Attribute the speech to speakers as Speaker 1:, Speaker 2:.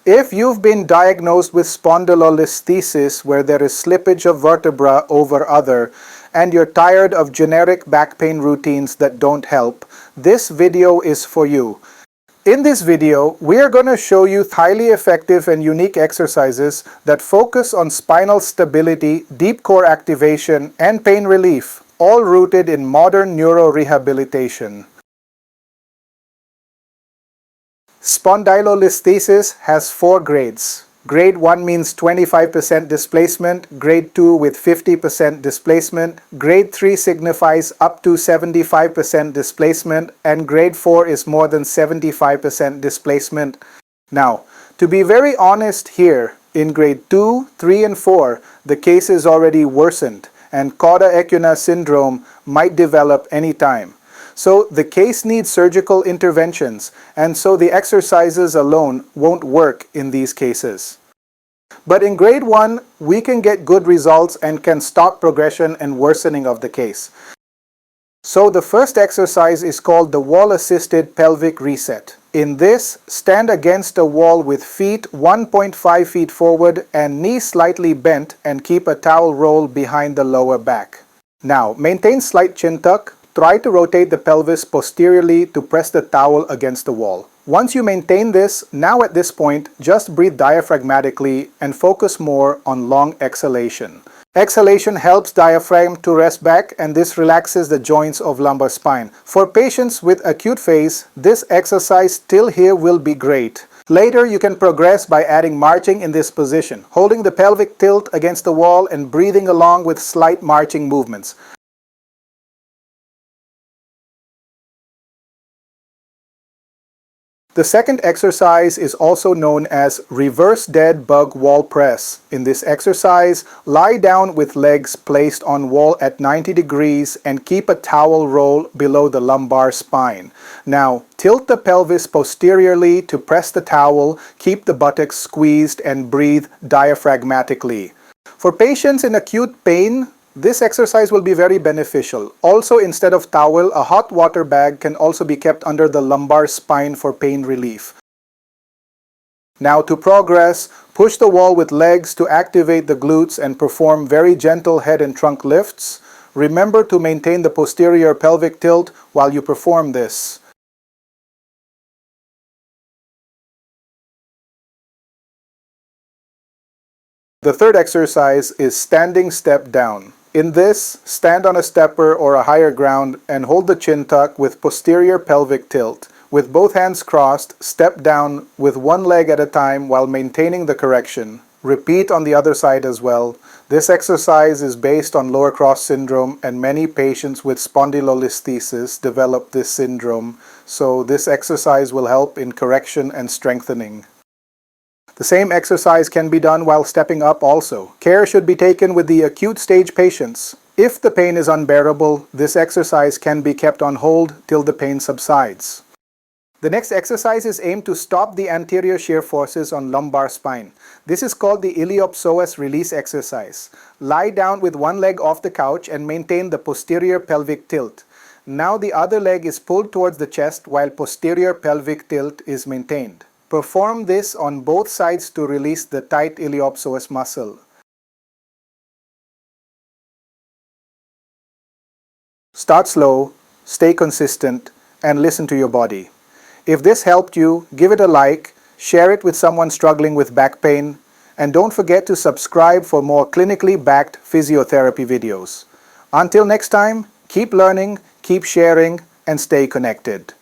Speaker 1: If you've been diagnosed with spondylolisthesis, where there is slippage of vertebra over other, and you're tired of generic back pain routines that don't help, this video is for you. In this video, we are going to show you highly effective and unique exercises that focus on spinal stability, deep core activation, and pain relief, all rooted in modern neurorehabilitation. Spondylolisthesis has 4 grades. Grade 1 means 25% displacement, Grade 2 with 50% displacement, Grade 3 signifies up to 75% displacement, and Grade 4 is more than 75% displacement. Now, to be very honest here, in Grade 2, 3, and 4, the case is already worsened, and cauda equina syndrome might develop anytime. So the case needs surgical interventions, and so the exercises alone won't work in these cases. But in Grade 1, we can get good results and can stop progression and worsening of the case. So the first exercise is called the wall-assisted pelvic reset. In this, stand against a wall with feet 1.5 feet forward and knees slightly bent and keep a towel roll behind the lower back. Now, maintain slight chin tuck. Try to rotate the pelvis posteriorly to press the towel against the wall. Once you maintain this, now at this point, just breathe diaphragmatically and focus more on long exhalation. Exhalation helps diaphragm to rest back, and this relaxes the joints of lumbar spine. For patients with acute phase, this exercise still here will be great. Later, you can progress by adding marching in this position, holding the pelvic tilt against the wall and breathing along with slight marching movements. The second exercise is also known as reverse dead bug wall press. In this exercise, lie down with legs placed on wall at 90 degrees and keep a towel roll below the lumbar spine. Now, tilt the pelvis posteriorly to press the towel, keep the buttocks squeezed, and breathe diaphragmatically. For patients in acute pain, this exercise will be very beneficial. Also, instead of towel, a hot water bag can also be kept under the lumbar spine for pain relief. Now to progress, push the wall with legs to activate the glutes and perform very gentle head and trunk lifts. Remember to maintain the posterior pelvic tilt while you perform this. The third exercise is standing step down. In this, stand on a stepper or a higher ground and hold the chin tuck with posterior pelvic tilt. With both hands crossed, step down with one leg at a time while maintaining the correction. Repeat on the other side as well. This exercise is based on lower cross syndrome, and many patients with spondylolisthesis develop this syndrome, so this exercise will help in correction and strengthening. The same exercise can be done while stepping up also. Care should be taken with the acute stage patients. If the pain is unbearable, this exercise can be kept on hold till the pain subsides. The next exercise is aimed to stop the anterior shear forces on lumbar spine. This is called the Iliopso release exercise. Lie down with one leg off the couch and maintain the posterior pelvic tilt. Now the other leg is pulled towards the chest while posterior pelvic tilt is maintained. Perform this on both sides to release the tight iliopsoas muscle. Start slow, stay consistent, and listen to your body. If this helped you, give it a like, share it with someone struggling with back pain, and don't forget to subscribe for more clinically backed physiotherapy videos. Until next time, keep learning, keep sharing, and stay connected.